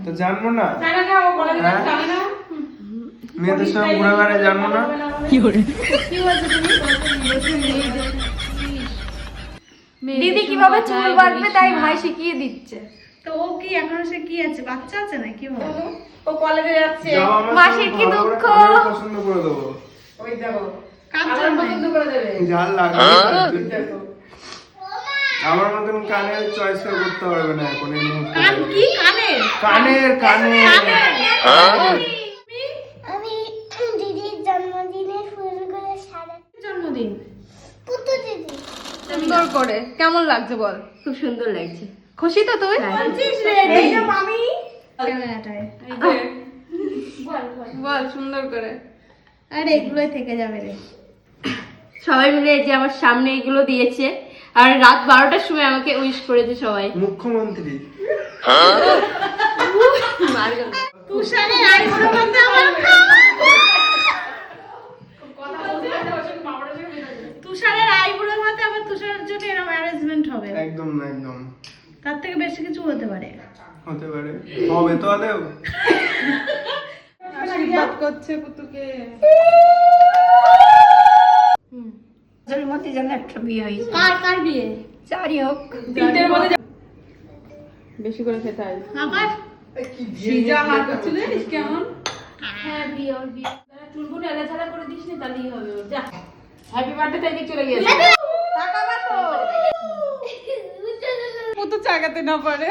তো জানবো না মেয়েদের সঙ্গে ঘুরে বেড়ায়, জানবো না কি করে দিদি কিভাবে চুল বাঁধবে তাই ভাই শিখিয়ে দিচ্ছে। তো ও কি এখনো সে কি আছে, বাচ্চা আছে না কি বলো? ও কলেজে যাচ্ছে। যাও, আমার মাসির সঙ্গে কি ভালো করে দুঃখ। কালার পছন্দ করে দেবো। ঝাল লাগে আমার মতন কানের চয়েস করতে পারবে না এখন এই মুহূর্তে। কান কি কানের? কানের কানের আমি দিদির জন্মদিনের ফুলগুলো সাজাচ্ছি। জন্মদিন পুতু দিদি সুন্দর করে কেমন লাগছে বল? খুব সুন্দর লাগছে খুশি তো তুই? এই যে মামি ক্যামেরাটায় বল সুন্দর করে। আরে এগুলোই থেকে যাবে রে। সবাই মিলে এই যে আমার সামনে এগুলো দিয়েছে আর রাত 12টার সময় আমাকে উইশ করেছে সবাই মুখ্যমন্ত্রী তুষারের আইবুড়ো ভাতে আমার তুষারের আইবুড়ো ভাতে আবার তুষারের জন্য এরকম অ্যারেঞ্জমেন্ট হবে। একদম না একদম তার থেকে বেশি কিছু হতে পারে। হতে পারে, হবে তো আদেও। আশীর্বাদ করছে পুতুকে। এর মধ্যে যেন একটা বিয়ে হয়েছে কার কার বিয়ে? যাই হোক বেশি করে খেতে হয়। আকাশ সিজা হাত হচ্ছে জানিস কেমন? হ্যাঁ বিয়ে ওর বিয়ে চুলগুলো এলাঝালা করে দিস না তাহলেই হবে ওর। যা হ্যাপি বার্থডে তাই চলে গেছে। তাকাবা তো পুতু চাগাতে না পারে।